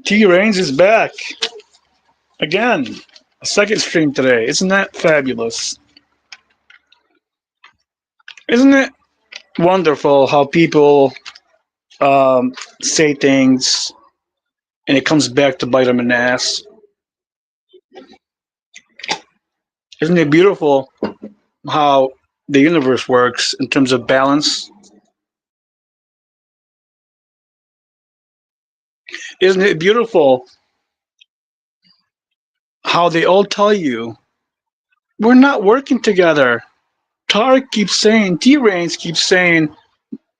T-Reigns is back again. A second stream today. Isn't that fabulous? Isn't it wonderful how people say things and it comes back to bite them in the ass? Isn't it beautiful how the universe works in terms of balance? Isn't it beautiful how they all tell you we're not working together? Tarek keeps saying, T-Reigns keeps saying,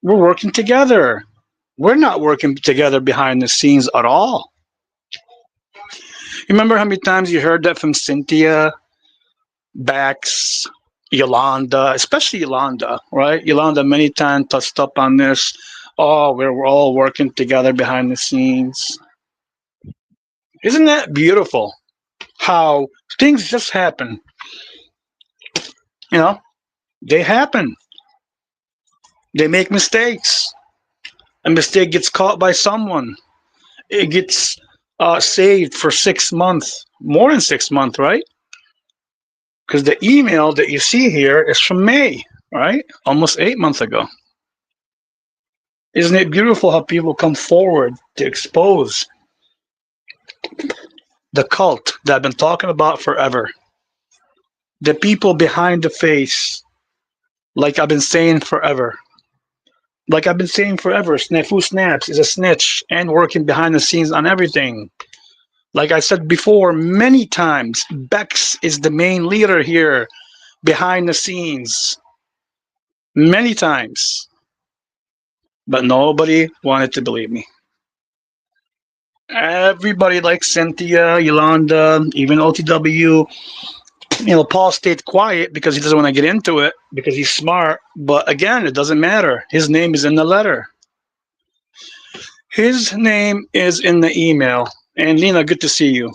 we're working together. We're not working together behind the scenes at all. You remember how many times you heard that from Cynthia, Bexx, Yolanda, especially Yolanda, right? Yolanda many times touched up on this. Oh, we're all working together behind the scenes. Isn't that beautiful? How things just happen. You know, they happen. They make mistakes. A mistake gets caught by someone. It gets saved for 6 months, more than 6 months, right? Because the email that you see here is from May, right? Almost 8 months ago. Isn't it beautiful how people come forward to expose the cult that I've been talking about forever? The people behind the face, like I've been saying forever. Like I've been saying forever, Snafu Snaps is a snitch and working behind the scenes on everything. Like I said before many times, Bexx is the main leader here behind the scenes. Many times. But nobody wanted to believe me. Everybody like Cynthia, Yolanda, even OTW. Paul stayed quiet because he doesn't want to get into it because he's smart. But again, it doesn't matter. His name is in the letter. His name is in the email. And Lena, good to see you.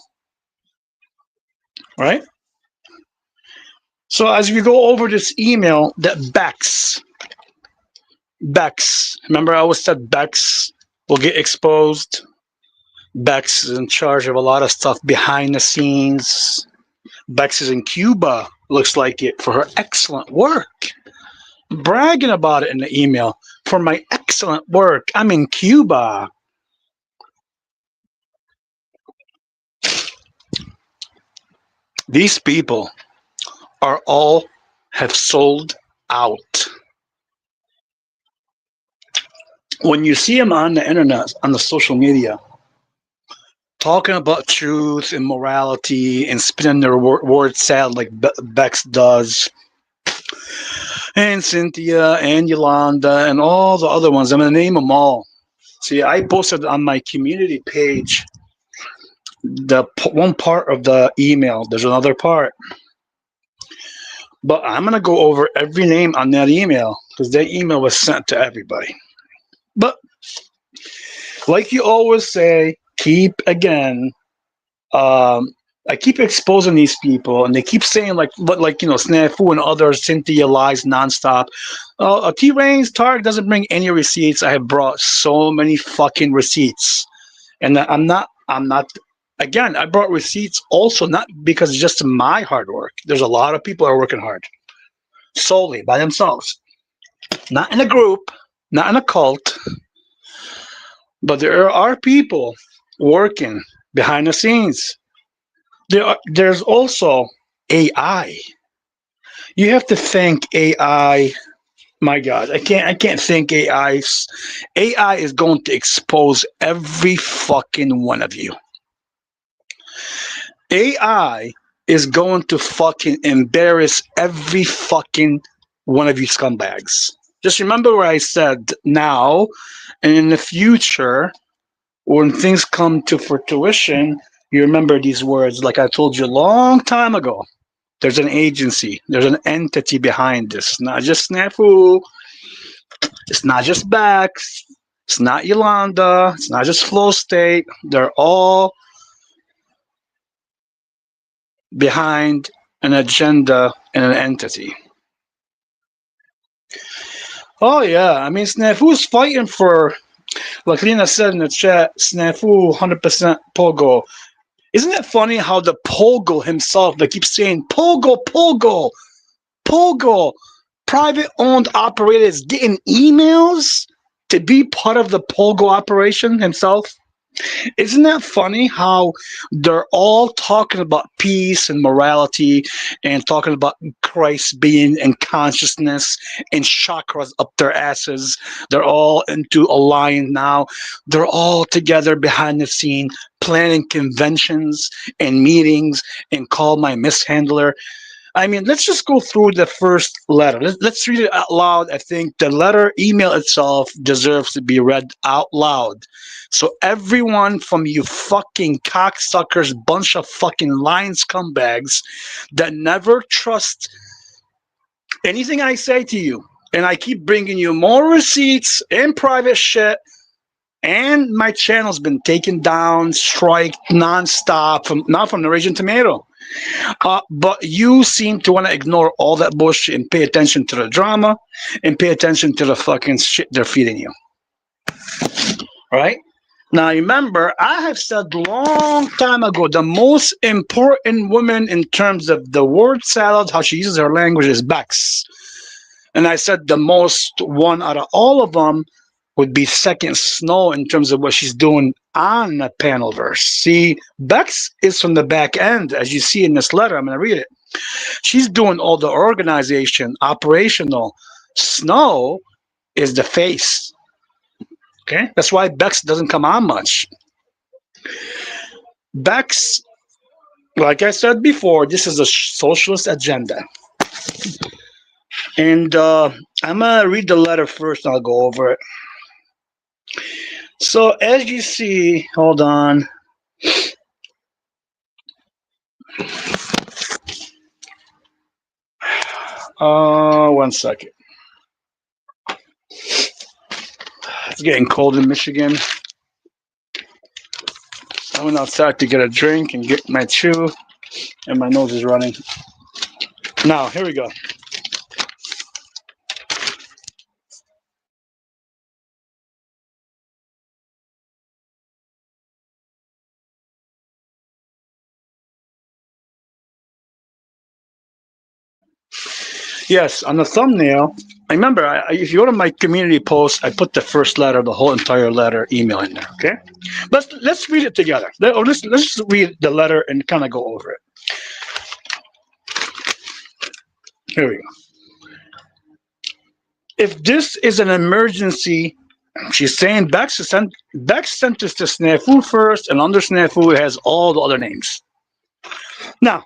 Right? So as we go over this email, that Bexx. Remember I always said Bexx will get exposed. Bexx is in charge of a lot of stuff behind the scenes. Bexx is in Cuba, looks like it, for her excellent work. Bragging about it in the email. For my excellent work, I'm in Cuba. These people are all have sold out. When you see them on the internet, on the social media, talking about truth and morality and spinning their words sad like Bexx does, and Cynthia and Yolanda and all the other ones, I'm going to name them all. See, I posted on my community page the one part of the email. There's another part. But I'm going to go over every name on that email because that email was sent to everybody. But like you always say, I keep exposing these people, and they keep saying Snafu and others, Cynthia lies nonstop. T-Reigns, Tarek doesn't bring any receipts. I have brought so many fucking receipts, and I'm not. Again, I brought receipts also not because it's just my hard work. There's a lot of people that are working hard, solely by themselves, not in a group, not in a cult, but there are people working behind the scenes. There's also AI. You have to think AI. My God, I can't think AI. AI is going to expose every fucking one of you. AI is going to fucking embarrass every fucking one of you scumbags. Just remember what I said now, and in the future, when things come to fruition, you remember these words like I told you a long time ago. There's an agency. There's an entity behind this. It's not just Snafu. It's not just Bexx. It's not Yolanda. It's not just Flow State. They're all behind an agenda and an entity. Oh yeah, I mean Snafu's fighting for Like Lena said in the chat, Snafu 100% Pogo. Isn't it funny how the Pogo himself, they keep saying Pogo, Pogo, Pogo, private owned operators getting emails to be part of the Pogo operation himself? Isn't that funny how they're all talking about peace and morality and talking about Christ being in consciousness and chakras up their asses? They're all into alliance now. They're all together behind the scene planning conventions and meetings and call my mishandler. I mean, let's just go through the first letter. Let's read it out loud. I think the letter email itself deserves to be read out loud. So everyone from you fucking cocksuckers, bunch of fucking lying scumbags that never trust anything I say to you, and I keep bringing you more receipts and private shit, and my channel's been taken down, striked nonstop from not from the Raging Tomato. But you seem to want to ignore all that bullshit and pay attention to the drama and pay attention to the fucking shit they're feeding you. Right? Now, remember, I have said long time ago the most important woman in terms of the word salad, how she uses her language, is Bexx. And I said the most one out of all of them would be second Snow in terms of what she's doing on the panelverse. See, Bexx is from the back end, as you see in this letter. I'm going to read it. She's doing all the organization, operational. Snow is the face. Okay, that's why Bexx doesn't come on much. Bexx, like I said before, this is a socialist agenda. And I'm going to read the letter first and I'll go over it. So as you see, hold on. One second. It's getting cold in Michigan. I went outside to get a drink and get my chew, and my nose is running. Now, here we go. Yes, on the thumbnail, I remember, if you go to my community post, I put the first letter, the whole entire letter email in there, okay? Let's read it together. Let's just read the letter and kind of go over it. Here we go. If this is an emergency, she's saying Bexx sent this to Snafu first, and under Snafu it has all the other names. Now,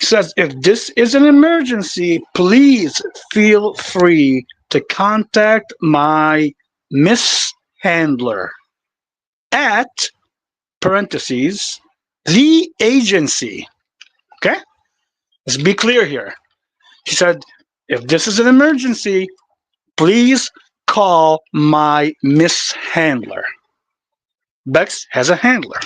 says if this is an emergency, please feel free to contact my mishandler at parentheses the agency. Okay, let's be clear here. She said if this is an emergency, please call my mishandler. Bexx has a handler.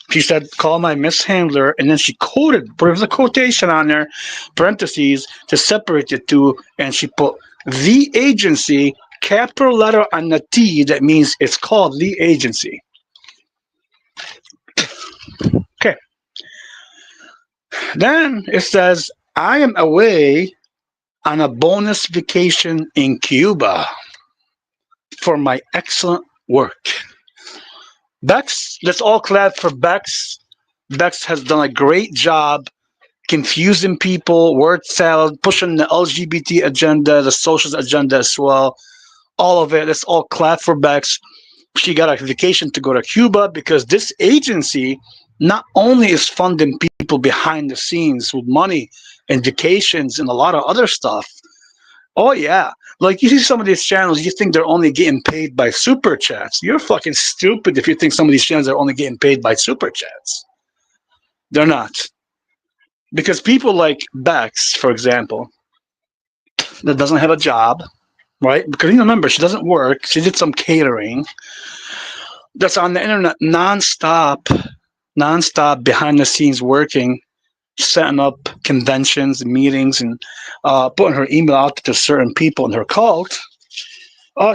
She said, call my mishandler, and then she quoted, there was a quotation on there, parentheses, to separate the two, and she put the agency, capital letter on the T, that means it's called the agency. Okay. Then it says, I am away on a bonus vacation in Cuba for my excellent work. Bexx, let's all clap for Bexx. Bexx has done a great job confusing people, word salad, pushing the LGBT agenda, the socialist agenda as well. All of it. Let's all clap for Bexx. She got a vacation to go to Cuba because this agency not only is funding people behind the scenes with money and vacations and a lot of other stuff. Oh, yeah. Like, you see some of these channels, you think they're only getting paid by super chats. You're fucking stupid if you think some of these channels are only getting paid by super chats. They're not. Because people like Bexx, for example, that doesn't have a job, right? Because you remember, she doesn't work. She did some catering. That's on the internet nonstop behind the scenes working, setting up conventions and meetings and putting her email out to certain people in her cult.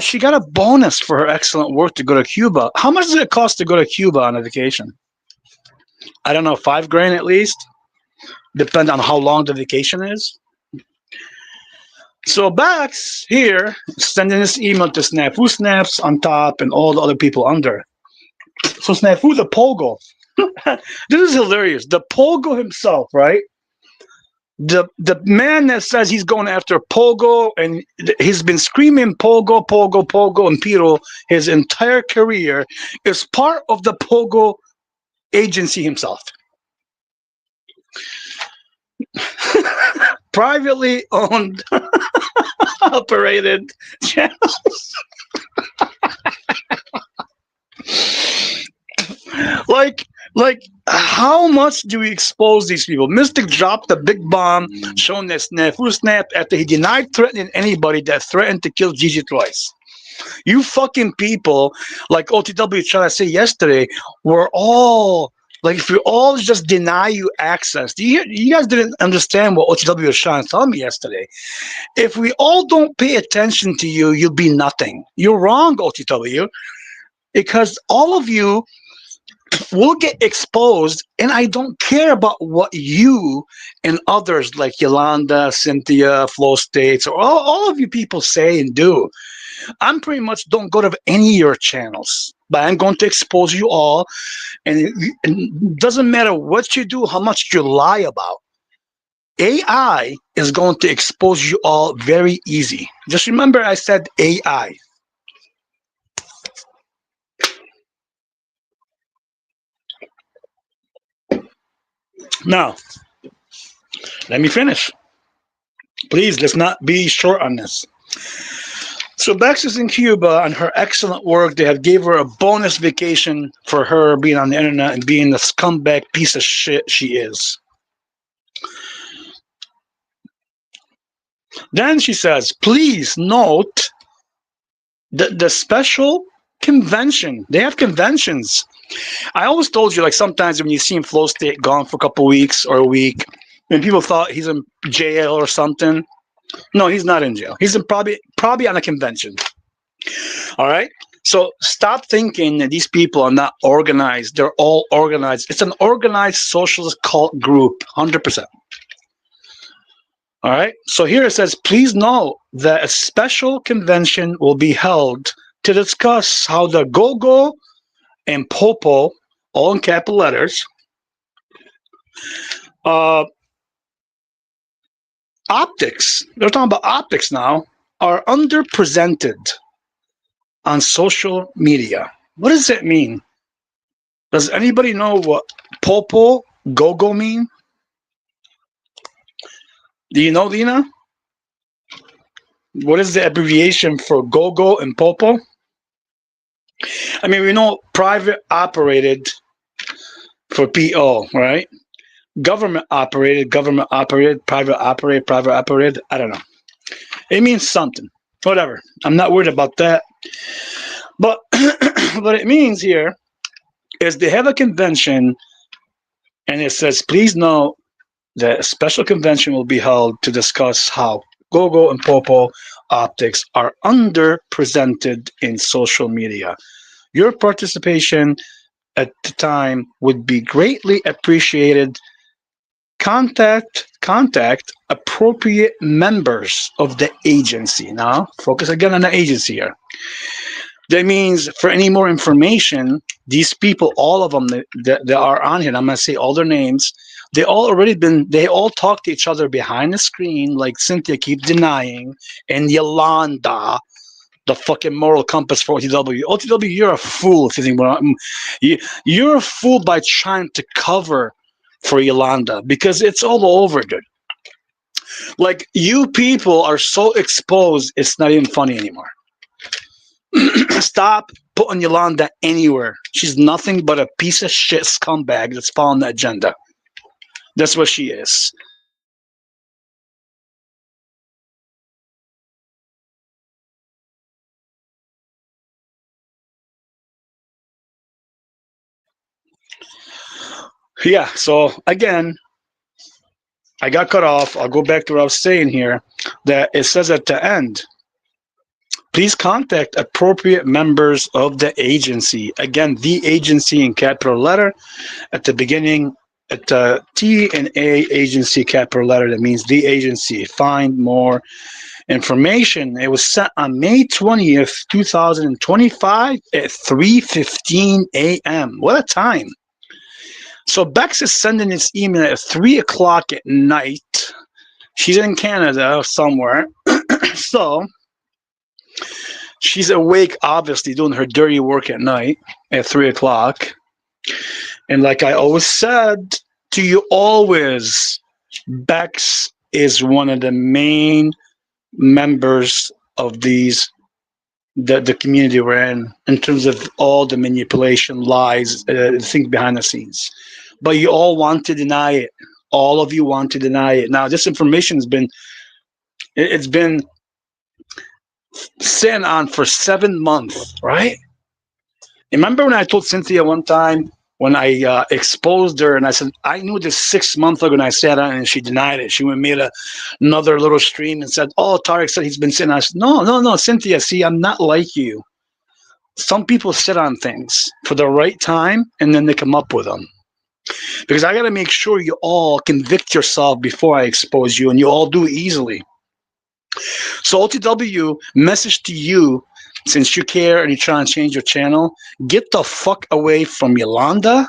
She got a bonus for her excellent work to go to Cuba. How much does it cost to go to Cuba on a vacation? I don't know, $5,000 at least. Depends on how long the vacation is. So Bexx here sending this email to Snafu Snaps on top and all the other people under. So Snafu the Pogo. This is hilarious. The Pogo himself, right? The man that says he's going after Pogo and he's been screaming Pogo, Pogo, Pogo, and Piro his entire career is part of the Pogo agency himself. Privately owned, operated channels. like how much do we expose these people? Mystic dropped a big bomb showing that Snafu snapped after he denied threatening anybody that threatened to kill Gigi twice. You fucking people, like OTW trying to say yesterday, we're all like, if we all just deny you access. You guys didn't understand what OTW was trying to tell me yesterday. If we all don't pay attention to you, you'll be nothing. You're wrong, OTW, because all of you will get exposed, and I don't care about what you and others like Yolanda, Cynthia, Flow States, or all of you people say and do. I'm pretty much don't go to any of your channels, but I'm going to expose you all, and it doesn't matter what you do, how much you lie about. AI is going to expose you all very easy. Just remember I said AI. Now, let me finish. Please, let's not be short on this. So Bexx is in Cuba on her excellent work. They have gave her a bonus vacation for her being on the internet and being the scumbag piece of shit she is. Then she says, please note the special convention. They have conventions. I always told you, like, sometimes when you see him Flow State gone for a couple weeks or a week, when people thought he's in jail or something. No, he's not in jail. He's in probably on a convention. All right. So stop thinking that these people are not organized. They're all organized. It's an organized socialist cult group, 100%. All right. So here it says, please note that a special convention will be held to discuss how the Go-Go and Popo, all in capital letters, optics, they're talking about optics now, are underrepresented on social media. What does that mean? Does anybody know what Popo, Go-Go mean? Do you know, Lena? What is the abbreviation for Go-Go and Popo? I mean, we know private operated for PO, right? Government operated, private operated. I don't know. It means something. Whatever. I'm not worried about that. But what it means here is they have a convention, and it says, please note that a special convention will be held to discuss how Go-Go and Popo optics are underrepresented in social media. Your participation at the time would be greatly appreciated. Contact appropriate members of the agency. Now, focus again on the agency here. That means for any more information, these people, all of them that are on here, I'm going to say all their names, they all talk to each other behind the screen, like Cynthia keeps denying, and Yolanda, the fucking moral compass for OTW. OTW, you're a fool if you think you're a fool by trying to cover for Yolanda, because it's all over, dude. Like, you people are so exposed, it's not even funny anymore. Stop putting Yolanda anywhere. She's nothing but a piece of shit scumbag that's following the agenda. That's what she is. Yeah, so again, I got cut off. I'll go back to what I was saying here, that it says at the end, Please contact appropriate members of the agency. Again, the agency in capital letter at the beginning, at the T and A agency capital letter. That means the agency. Find more information. It was sent on May 20th, 2025 at 3:15 a.m. What a time. So Bexx is sending this email at 3 o'clock at night. She's in Canada somewhere. So she's awake, obviously, doing her dirty work at night at 3 o'clock. And like I always said to you always, Bexx is one of the main members of the community we're in terms of all the manipulation, lies, things behind the scenes. But you all want to deny it. All of you want to deny it. Now, this information it's been sitting on for 7 months, right? Remember when I told Cynthia one time when I exposed her and I said, I knew this 6 months ago and I sat on it and she denied it. She went and made another little stream and said, oh, Tarek said he's been sitting on it. I said, no, Cynthia, see, I'm not like you. Some people sit on things for the right time and then they come up with them. Because I got to make sure you all convict yourself before I expose you, and you all do it easily. So OTW, message to you, since you care and you're trying to change your channel, get the fuck away from Yolanda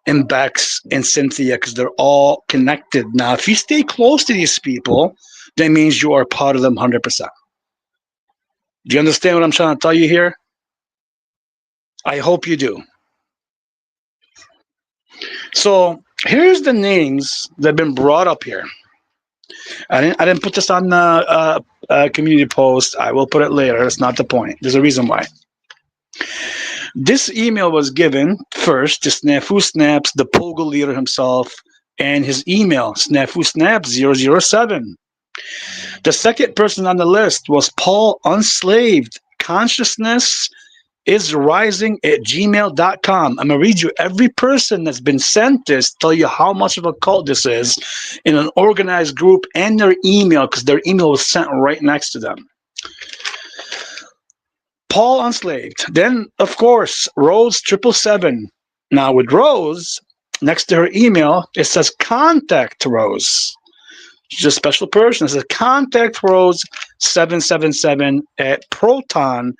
and Bexx and Cynthia because they're all connected. Now, if you stay close to these people, that means you are part of them 100%. Do you understand what I'm trying to tell you here? I hope you do. So here's the names that have been brought up here. I didn't put this on the community post. I will put it later. That's not the point. There's a reason why. This email was given first to Snafu Snaps, the Pogo leader himself, and his email, Snafu Snaps 007. The second person on the list was Paul Unslaved. Consciousness is rising at gmail.com. I'm going to read you every person that's been sent this, tell you how much of a cult this is in an organized group and their email, because their email was sent right next to them. Paul Unslaved. Then, of course, ROSE777. Now, with Rose, next to her email, it says contact Rose. She's a special person. It says contact ROSE777 at protonmail.com.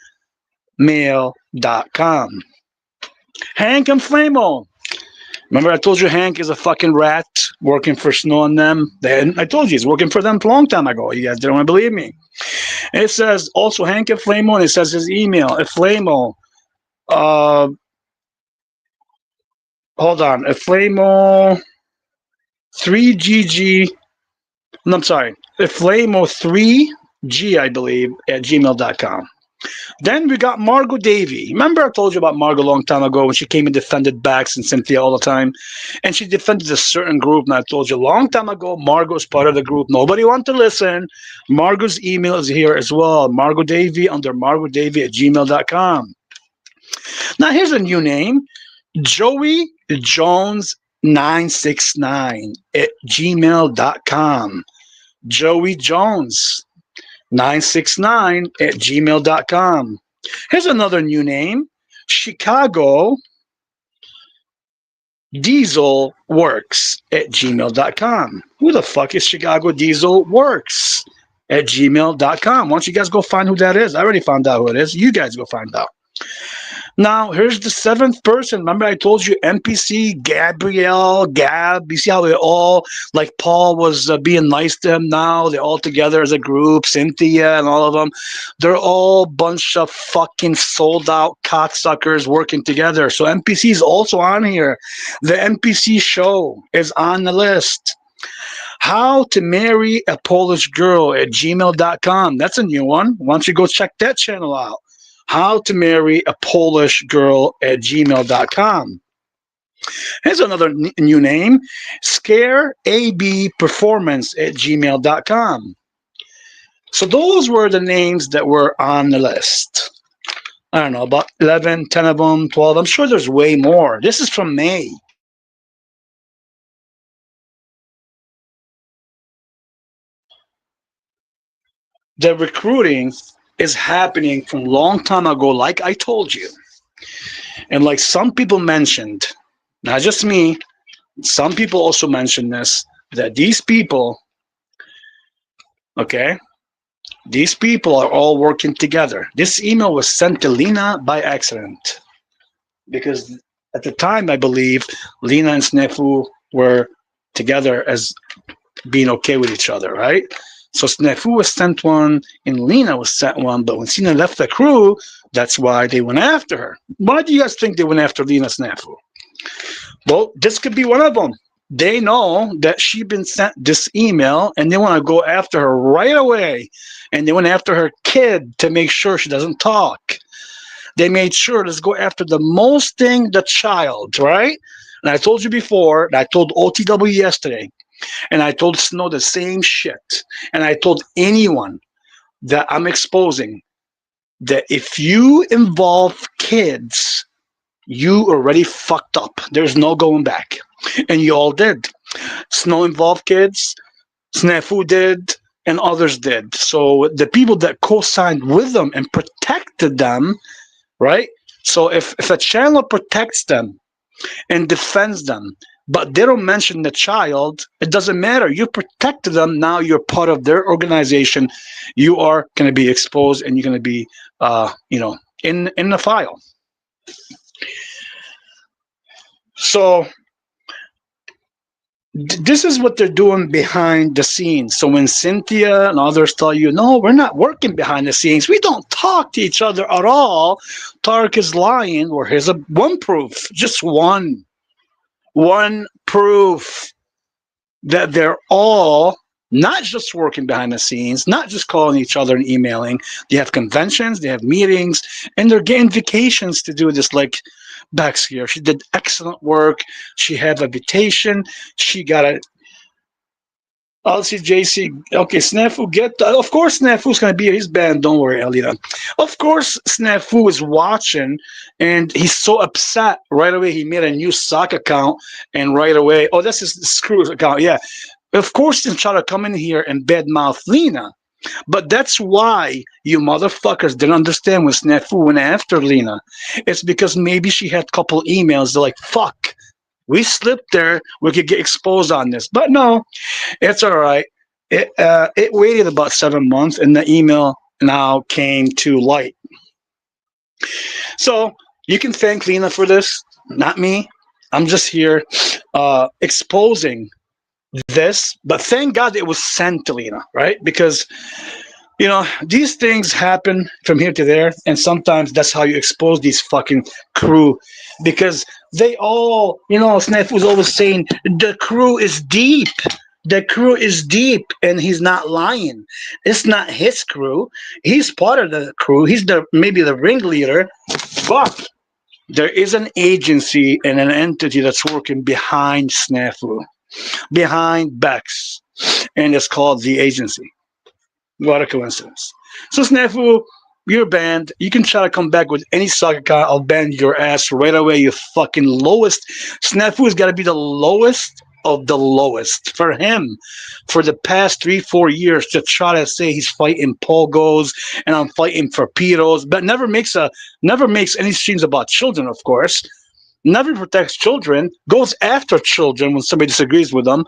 Hank and Flamo. Remember I told you Hank is a fucking rat working for Snow and them? I told you he's working for them a long time ago. You guys didn't want to believe me. And it says also Hank and Flamo, and it says his email. Flamo. Hold on. Flamo 3GG. No, I'm sorry. Flamo 3G, I believe, at gmail.com. Then we got Margot Davey. Remember I told you about Margot a long time ago when she came and defended Bexx and Cynthia all the time? And she defended a certain group, and I told you a long time ago, Margot's part of the group. Nobody wanted to listen. Margot's email is here as well. Margot Davey under margotdavey at gmail.com. Now here's a new name. Joey Jones 969 at gmail.com. Joey Jones 969 at gmail.com. Here's another new name. Chicago Diesel Works at gmail.com. Who the fuck is Chicago Diesel Works at gmail.com? Why don't you guys go find who that is? I already found out who it is. You guys go find out. Now, here's the seventh person. Remember I told you NPC, Gabrielle, Gab. You see how they all, like Paul was being nice to him now. They're all together as a group. Cynthia and all of them. They're all a bunch of fucking sold out cocksuckers working together. So NPC is also on here. The NPC show is on the list. How to Marry a Polish Girl at gmail.com. That's a new one. Why don't you go check that channel out? How to Marry a Polish Girl at gmail.com. Here's another new name. Scare AB Performance at gmail.com. So those were the names that were on the list. I don't know, about 11, 10 of them, 12. I'm sure there's way more. This is from May. The recruiting is happening from a long time ago, like I told you. And like some people mentioned, not just me, some people also mentioned this, that these people, okay, these people are all working together. This email was sent to Lena by accident because at the time, I believe Lena and Snafu were together as being okay with each other, right? So Snafu was sent one and Lena was sent one, but when Cena left the crew, that's why they went after her. Why do you guys think they went after Lena Snafu? Well, this could be one of them. They know that she's been sent this email and they want to go after her right away. And they went after her kid to make sure she doesn't talk. They made sure to go after the most thing, the child, right? And I told you before, and I told OTW yesterday, and I told Snow the same shit. And I told anyone that I'm exposing that if you involve kids, you already fucked up. There's no going back. And you all did. Snow involved kids, Snafu did, and others did. So the people that co-signed with them and protected them, right? So if a channel protects them and defends them, but they don't mention the child, it doesn't matter. You protected them. Now you're part of their organization. You are going to be exposed, and you're going to be, in the file. So this is what they're doing behind the scenes. So when Cynthia and others tell you, no, we're not working behind the scenes, we don't talk to each other at all, Tarek is lying. Or here's one proof, just one proof that they're all not just working behind the scenes, not just calling each other and emailing. They have conventions, they have meetings, and they're getting vacations to do this. Like Bexx here, she did excellent work. She had a vacation. She got a LCJC. Okay, Snafu, of course Snafu's going to be his band. Don't worry, Alina. Of course Snafu is watching, and he's so upset. Right away, he made a new sock account, and right away, oh, that's his screw account. Yeah. Of course, he's trying to come in here and badmouth Lena. But that's why you motherfuckers didn't understand when Snafu went after Lena. It's because maybe she had a couple emails. They're like, fuck, we slipped there. We could get exposed on this. But no, it's all right. It waited about 7 months, and the email now came to light. So you can thank Lena for this, not me. I'm just here exposing this, but thank God it was sent to Lena, right? Because these things happen from here to there, and sometimes that's how you expose these fucking crew, because they all, Snafu was always saying the crew is deep. The crew is deep, and he's not lying. It's not his crew. He's part of the crew. He's maybe the ringleader, but there is an agency and an entity that's working behind Snafu, behind Bexx, and it's called the agency. What a coincidence. So Snafu, you're banned. You can try to come back with any sock account. I'll ban your ass right away, you fucking lowest. Snafu has got to be the lowest of the lowest for him for the past 3-4 years to try to say he's fighting pogos and I'm fighting for pedos, but never makes any streams about children, of course. Never protects children, goes after children when somebody disagrees with them.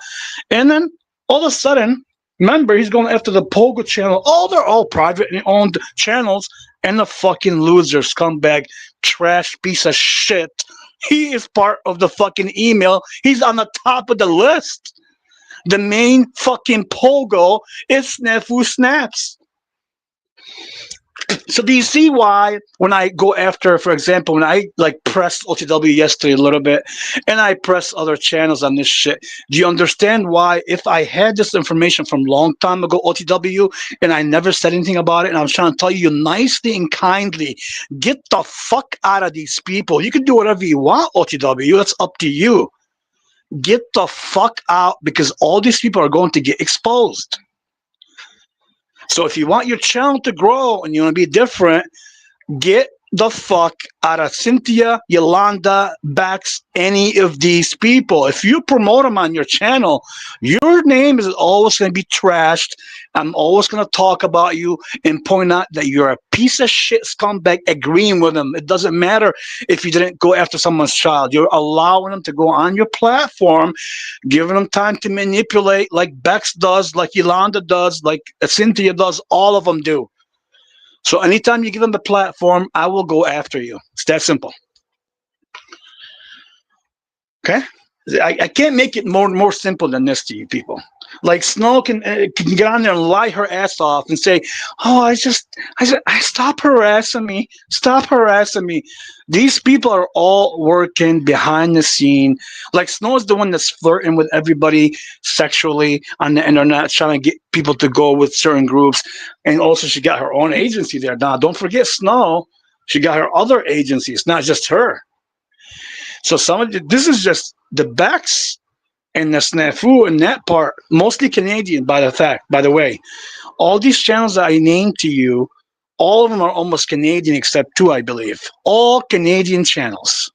And then all of a sudden, remember, he's going after the Pogo channel. Oh, they're all privately owned channels. And the fucking loser, scumbag, trash piece of shit. He is part of the fucking email. He's on the top of the list. The main fucking Pogo is Snafu Snaps. So do you see why when I go after, for example, when I pressed OTW yesterday a little bit and I press other channels on this shit, do you understand why if I had this information from a long time ago, OTW, and I never said anything about it, and I'm trying to tell you nicely and kindly, get the fuck out of these people. You can do whatever you want, OTW. That's up to you. Get the fuck out, because all these people are going to get exposed. So if you want your channel to grow and you want to be different, get the fuck out of Cynthia, Yolanda, Bexx, any of these people. If you promote them on your channel, your name is always going to be trashed. I'm always going to talk about you and point out that you're a piece of shit scumbag agreeing with them. It doesn't matter if you didn't go after someone's child. You're allowing them to go on your platform, giving them time to manipulate like Bexx does, like Yolanda does, like Cynthia does, all of them do. So anytime you give them the platform, I will go after you. It's that simple. Okay? I can't make it more simple than this to you people. Like Snow can get on there and lie her ass off and say, "Oh, I stop harassing me, stop harassing me." These people are all working behind the scene. Like Snow is the one that's flirting with everybody sexually on the internet, trying to get people to go with certain groups, and also she got her own agency there. Now, don't forget Snow. She got her other agencies, not just her. So this is just the Bexx and the Snafu and that part, mostly Canadian by the way. All these channels that I named to you, all of them are almost Canadian except two, I believe. All Canadian channels.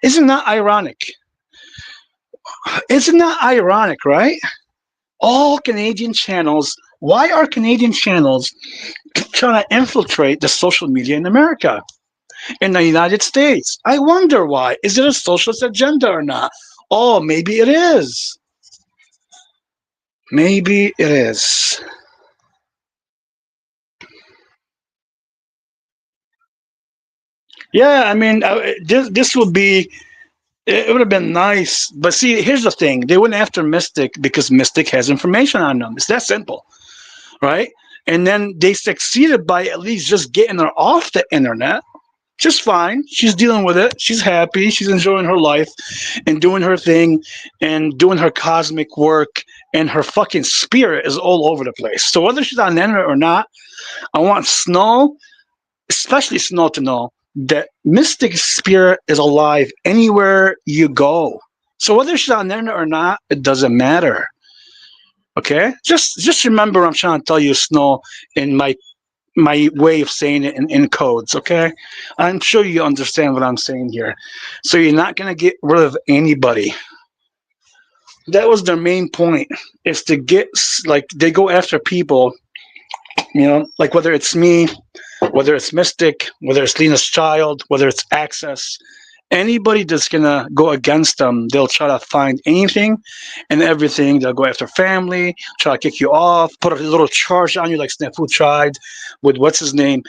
Isn't that ironic? Isn't that ironic, right? All Canadian channels. Why are Canadian channels trying to infiltrate the social media in America? In the United States. I wonder why. Is it a socialist agenda or not? Oh, maybe it is. Maybe it is. Yeah, I mean, this would be. It would have been nice, but see, here's the thing: they went after Mystic because Mystic has information on them. It's that simple, right? And then they succeeded by at least just getting her off the internet. Just fine. She's dealing with it. She's happy. She's enjoying her life and doing her thing and doing her cosmic work. And her fucking spirit is all over the place. So whether she's on the internet or not, I want Snow, especially Snow, to know that Mystic Spirit is alive anywhere you go. So whether she's on the internet or not, it doesn't matter. Okay? Just remember I'm trying to tell you, Snow, in my way of saying it in codes, okay? I'm sure you understand what I'm saying here. So you're not going to get rid of anybody. That was their main point, is to get, like, they go after people, like whether it's me, whether it's Mystic, whether it's Lena's Child, whether it's Access, anybody that's going to go against them, they'll try to find anything and everything. They'll go after family, try to kick you off, put a little charge on you like Snafu tried with what's his name,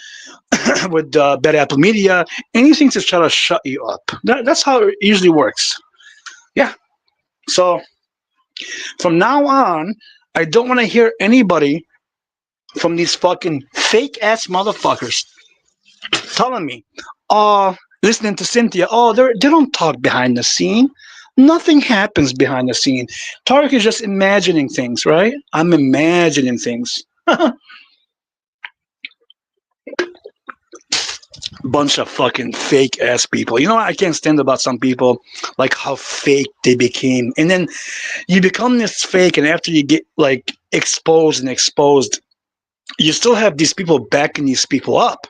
with Bad Apple Media, anything to try to shut you up. That's how it usually works. Yeah. So from now on, I don't want to hear anybody from these fucking fake ass motherfuckers telling me, oh, listening to Cynthia, oh, they don't talk behind the scene. Nothing happens behind the scene. Tarek is just imagining things, right? I'm imagining things. Bunch of fucking fake ass people. You know what I can't stand about some people? Like how fake they became. And then you become this fake, and after you get like exposed, you still have these people backing these people up.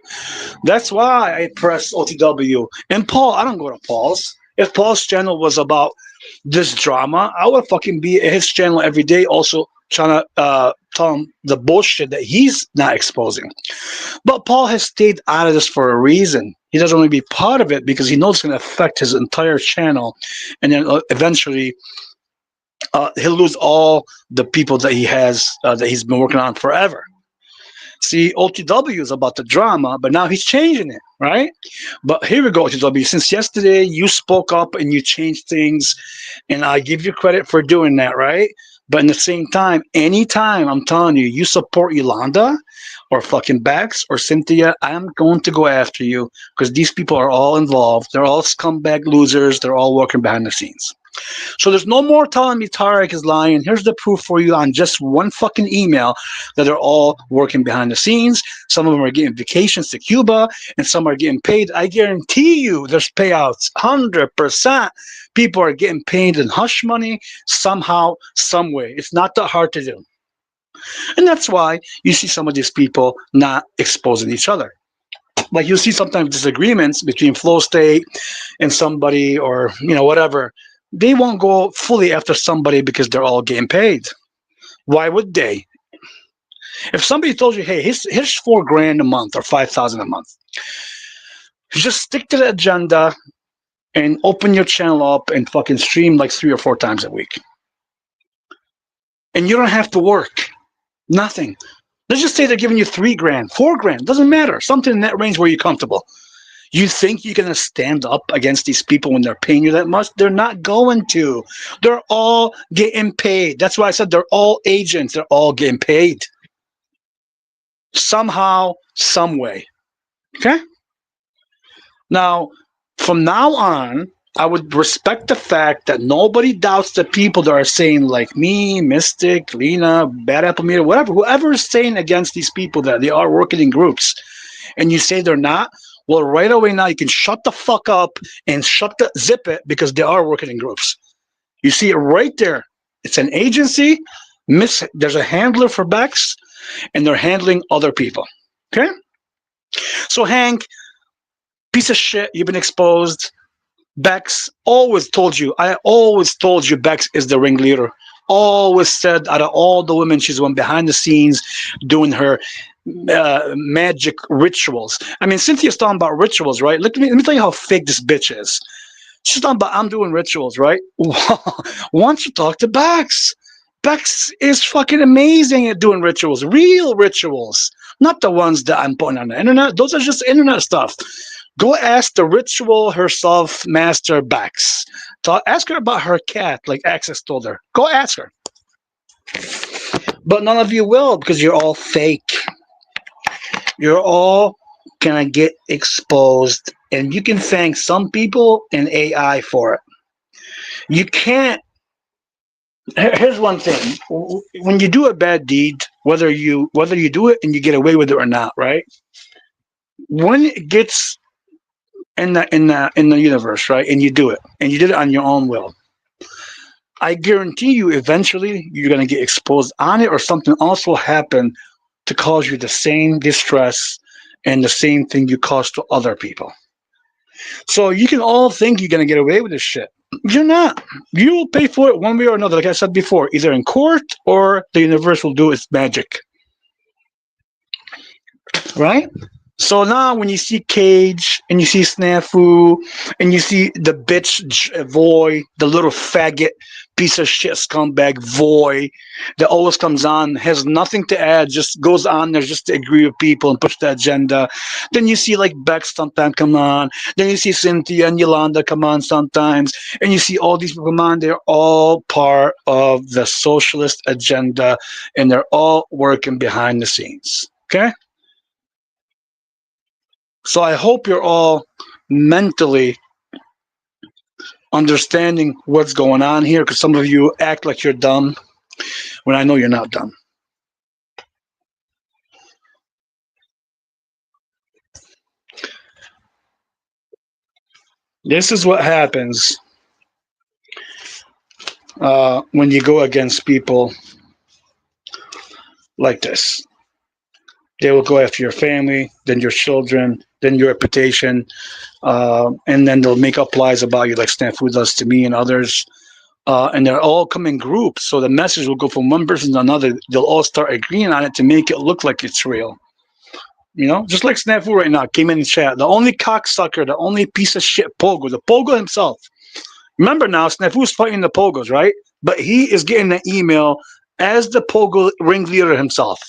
That's why I press OTW. And Paul, I don't go to Paul's. If Paul's channel was about this drama, I would fucking be at his channel every day also trying to tell him the bullshit that he's not exposing. But Paul has stayed out of this for a reason. He doesn't want to be part of it because he knows it's going to affect his entire channel. And then eventually he'll lose all the people that he has, that he's been working on forever. See, OTW is about the drama, but now he's changing it, right? But here we go, OTW. Since yesterday, you spoke up and you changed things, and I give you credit for doing that, right? But in the same time, anytime I'm telling you, you support Yolanda or fucking Bexx or Cynthia, I'm going to go after you because these people are all involved. They're all scumbag losers. They're all working behind the scenes. So there's no more telling me Tarek is lying. Here's the proof for you on just one fucking email that they're all working behind the scenes. Some of them are getting vacations to Cuba, and some are getting paid. I guarantee you there's payouts, 100%. People are getting paid in hush money somehow, some way. It's not that hard to do. And that's why you see some of these people not exposing each other. Like you see sometimes disagreements between Flow State and somebody, or whatever. They won't go fully after somebody because they're all getting paid. Why would they? If somebody told you, hey, here's $4,000 a month or 5,000 a month, just stick to the agenda and open your channel up and fucking stream like 3 or 4 times a week. And you don't have to work. Nothing. Let's just say they're giving you $3,000, $4,000, doesn't matter. Something in that range where you're comfortable. You think you're going to stand up against these people when they're paying you that much? They're not going to. They're all getting paid. That's why I said they're all agents. They're all getting paid. Somehow, some way. Okay? Now, from now on, I would respect the fact that nobody doubts the people that are saying, like me, Mystic, Lena, Bad Apple Meter, whatever, whoever is saying against these people that they are working in groups, and you say they're not, well, right away now you can shut the fuck up and zip it, because they are working in groups. You see it right there. It's an agency. There's a handler for Bexx, and they're handling other people. Okay? So Hank, piece of shit, you've been exposed. Bexx always told you, I always told you Bexx is the ringleader. Always said out of all the women, she's one behind the scenes doing her magic rituals. I mean, Cynthia's talking about rituals, right? Let me tell you how fake this bitch is. She's talking about, I'm doing rituals, right? Why don't you talk to Bexx? Bexx is fucking amazing at doing rituals, real rituals, not the ones that I'm putting on the internet. Those are just internet stuff. Go ask the ritual herself, Master Bexx. Ask her about her cat, like Access told her. Go ask her. But none of you will, because you're all fake. You're all gonna get exposed, and you can thank some people and AI for it. You can't. Here's one thing: when you do a bad deed, whether you do it and you get away with it or not, right? When it gets in the universe, right, and you do it, and you did it on your own will, I guarantee you, eventually you're gonna get exposed on it, or something else will happen to cause you the same distress and the same thing you caused to other people. So you can all think you're gonna get away with this shit. You're not. You will pay for it one way or another, like I said before, either in court or the universe will do its magic. Right? So now when you see Cage and you see Snafu and you see the bitch Voy, the little faggot piece of shit scumbag Voy that always comes on, has nothing to add, just goes on there just to agree with people and push the agenda. Then you see like Bexx sometimes come on. Then you see Cynthia and Yolanda come on sometimes. And you see all these people come on. They're all part of the socialist agenda, and they're all working behind the scenes. Okay? So I hope you're all mentally understanding what's going on here, because some of you act like you're dumb when I know you're not dumb. This is what happens when you go against people like this. They will go after your family, then your children, then your reputation, and then they'll make up lies about you like Snafu does to me and others. And they're all come in groups, so the message will go from one person to another. They'll all start agreeing on it to make it look like it's real. Just like Snafu right now came in the chat. The only cocksucker, the only piece of shit Pogo, the Pogo himself. Remember now, Snafu's fighting the Pogos, right? But he is getting the email as the Pogo ringleader himself.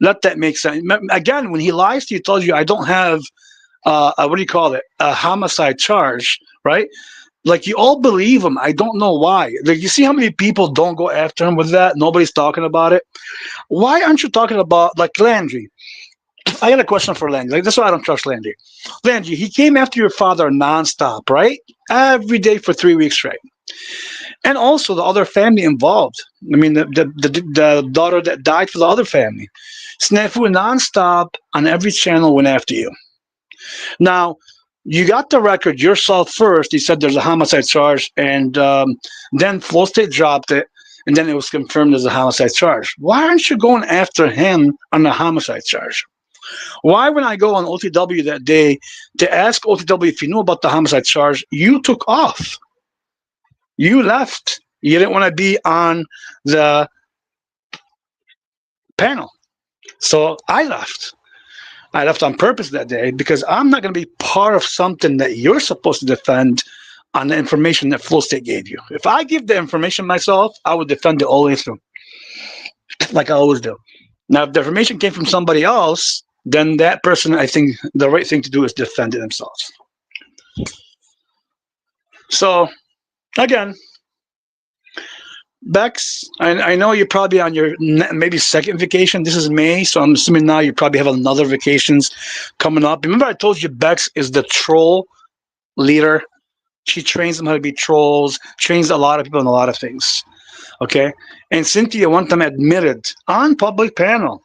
Let that make sense. Again, when he lies to you, tells you, I don't have, what do you call it, a homicide charge, right? Like, you all believe him. I don't know why. Like, you see how many people don't go after him with that? Nobody's talking about it. Why aren't you talking about, like, Landry? I got a question for Landry. Like, that's why I don't trust Landry. Landry, he came after your father nonstop, right? Every day for 3 weeks straight. And also the other family involved. I mean, the daughter that died for the other family. Snafu nonstop on every channel went after you. Now, you got the record yourself first. He said there's a homicide charge, and then Flow State dropped it, and then it was confirmed as a homicide charge. Why aren't you going after him on the homicide charge? Why, when I go on OTW that day to ask OTW if you knew about the homicide charge, you took off. You left. You didn't want to be on the panel. So I left. I left on purpose that day because I'm not going to be part of something that you're supposed to defend on the information that Flow State gave you. If I give the information myself, I would defend it all the way through, like I always do. Now, if the information came from somebody else, then that person, I think the right thing to do is defend it themselves. So, again, Bexx, I know you're probably on your maybe second vacation. This is May, so I'm assuming now you probably have another vacations coming up. Remember I told you Bexx is the troll leader. She trains them how to be trolls, trains a lot of people in a lot of things. Okay? And Cynthia one time admitted on public panel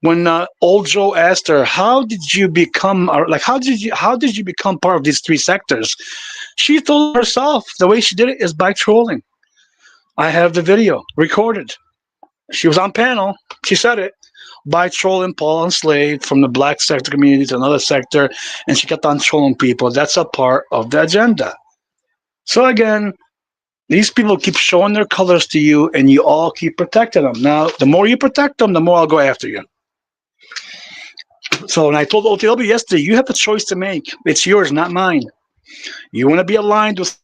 when old Joe asked her, how did you become how did you become part of these three sectors? She told herself the way she did it is by trolling. I have the video recorded. She was on panel. She said it by trolling Paul Enslaved from the black sector community to another sector, and she kept on trolling people. That's a part of the agenda. So again, these people keep showing their colors to you, and you all keep protecting them. Now, the more you protect them, the more I'll go after you. So when I told OTW yesterday, you have a choice to make. It's yours, not mine. You want to be aligned with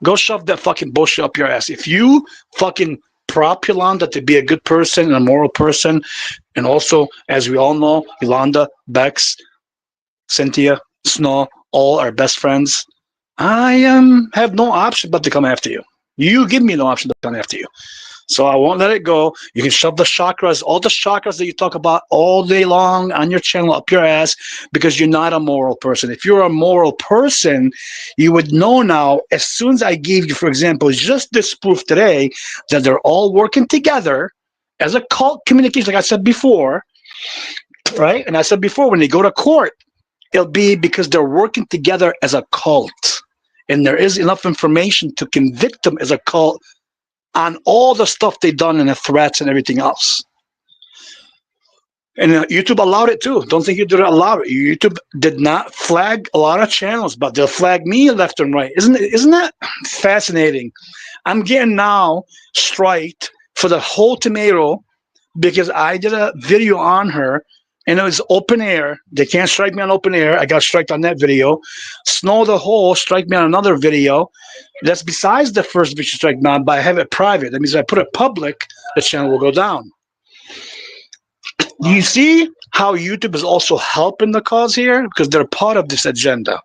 go shove that fucking bullshit up your ass. If you fucking prop Yolanda to be a good person and a moral person, and also, as we all know, Yolanda, Bexx, Cynthia, Snow, all our best friends, I have no option but to come after you. You give me no option to come after you. So I won't let it go. You can shove the chakras, all the chakras that you talk about all day long on your channel up your ass because you're not a moral person. If you're a moral person, you would know now, as soon as I gave you, for example, just this proof today that they're all working together as a cult communication, like I said before, right? And I said before, when they go to court, it'll be because they're working together as a cult. And there is enough information to convict them as a cult on all the stuff they've done and the threats and everything else. And YouTube allowed it too. Don't think you didn't allow it. YouTube did not flag a lot of channels, but they'll flag me left and right. Isn't that fascinating? I'm getting now striked for the whole tomato because I did a video on her and it was open air. They can't strike me on open air. I got striked on that video. Snow the Hole strike me on another video. That's besides the first video strike me on, but I have it private. That means if I put it public, the channel will go down. Do you see how YouTube is also helping the cause here? Because they're part of this agenda.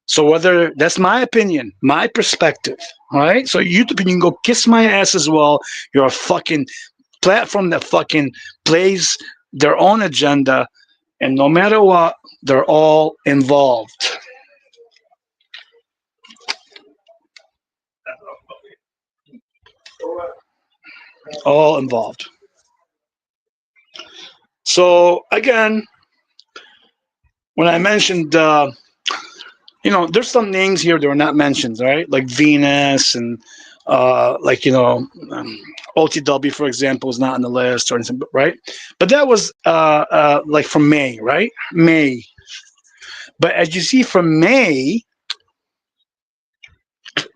So whether that's my opinion, my perspective, all right? So YouTube, you can go kiss my ass as well. You're a fucking platform that fucking plays their own agenda, and no matter what, they're all involved. All involved. So again, when I mentioned, there's some names here that were not mentioned, right? Like Venus and OTW, for example, is not on the list or anything, right? But that was like from May, right? May. But as you see from May,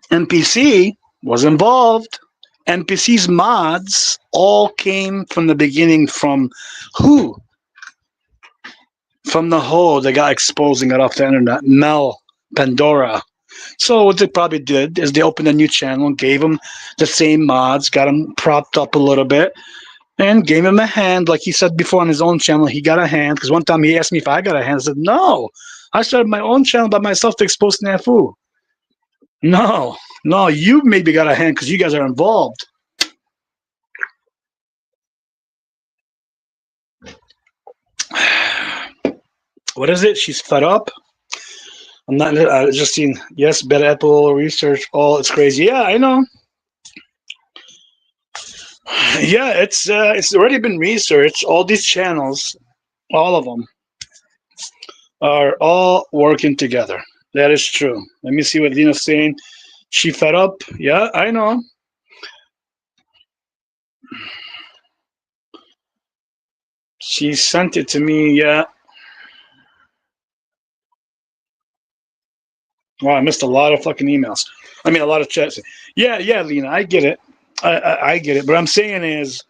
NPC was involved. NPC's mods all came from the beginning from who? From the whole that got exposed and got off the internet, Mel Pandora. So what they probably did is they opened a new channel and gave him the same mods, got him propped up a little bit, and gave him a hand. Like he said before on his own channel, he got a hand. Because one time he asked me if I got a hand. I said, no. I started my own channel by myself to expose Snafu. No, you maybe got a hand because you guys are involved. What is it? She's fed up. I'm not just seeing, yes, Bad Apple research. Oh, it's crazy. Yeah, I know. Yeah, it's already been researched. All these channels, all of them, are all working together. That is true. Let me see what Lena's saying. She fed up. Yeah, I know. She sent it to me. Yeah. Wow, I missed a lot of fucking emails. I mean, a lot of chats. Yeah, yeah, Lena, I get it. I get it. But I'm saying is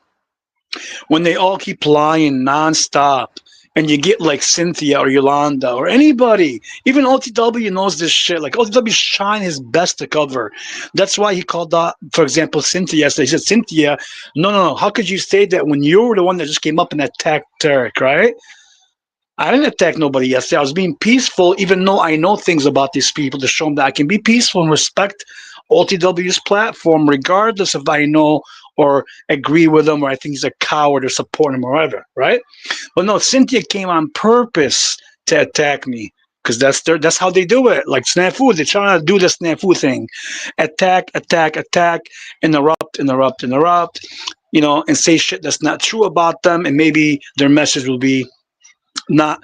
when they all keep lying nonstop, and you get like Cynthia or Yolanda or anybody, even OTW knows this shit. Like OTW's trying his best to cover. That's why he called out, for example, Cynthia yesterday. He said, Cynthia, no, no, no. How could you say that when you were the one that just came up and attacked Tarek, right? I didn't attack nobody yesterday. I was being peaceful, even though I know things about these people to show them that I can be peaceful and respect OTW's platform, regardless if I know or agree with them or I think he's a coward or support him or whatever, right? But no, Cynthia came on purpose to attack me because that's how they do it. Like Snafu, they're trying to do the Snafu thing, attack, attack, attack, interrupt, interrupt, interrupt, and say shit that's not true about them, and maybe their message will be not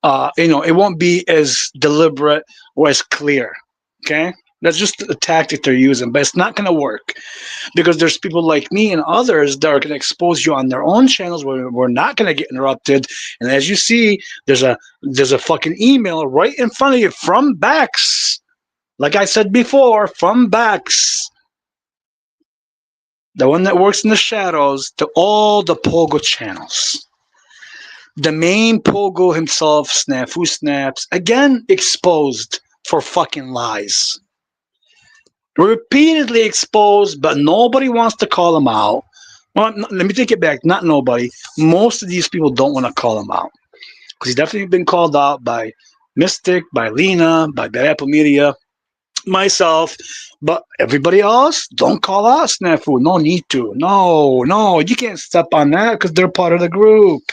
it won't be as deliberate or as clear. Okay, that's just a tactic they're using, but it's not going to work because there's people like me and others that are going to expose you on their own channels where we're not going to get interrupted. And as you see, there's a fucking email right in front of you from Bexx, like I said before, from Bexx, the one that works in the shadows, to all the Pogo channels. The main Pogo himself, Snafu Snaps, again exposed for fucking lies. Repeatedly exposed, but nobody wants to call him out. Well, let me take it back. Not nobody. Most of these people don't want to call him out. Because he's definitely been called out by Mystic, by Lena, by Bad Apple Media, myself. But everybody else, don't call out Snafu. No need to. No, no, you can't step on that because they're part of the group.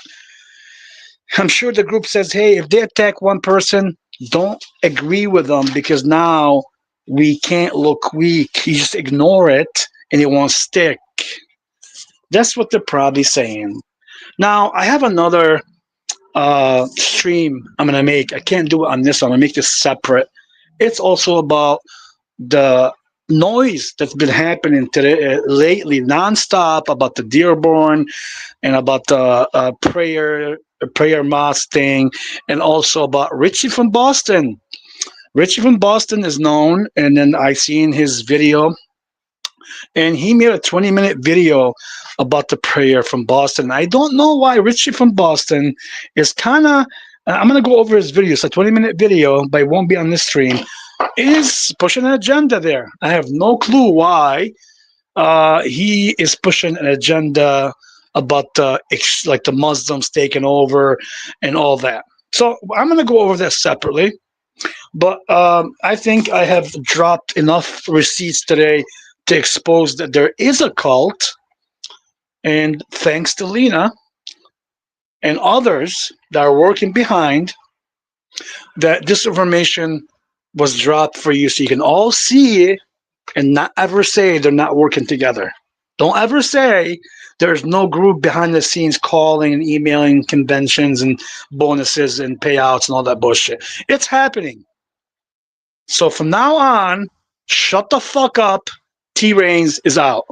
I'm sure the group says, hey, if they attack one person, don't agree with them because now we can't look weak. You just ignore it and it won't stick. That's what they're probably saying. Now, I have another stream I'm going to make. I can't do it on this one. I'm going to make this separate. It's also about the noise that's been happening today lately nonstop about the Dearborn and about the prayer mosque thing, and also about Richie from Boston. Richie from Boston is known, and then I seen his video, and he made a 20-minute video about the prayer from Boston. I don't know why Richie from Boston is kind of. I'm gonna go over his video. It's a 20-minute video, but it won't be on this stream. Is pushing an agenda there. I have no clue why he is pushing an agenda about like the Muslims taking over and all that. So I'm going to go over that separately. But I think I have dropped enough receipts today to expose that there is a cult. And thanks to Lena and others that are working behind, that this information was dropped for you so you can all see it and not ever say they're not working together. Don't ever say there's no group behind the scenes calling and emailing conventions and bonuses and payouts and all that bullshit. It's happening. So from now on, shut the fuck up. T Reigns is out.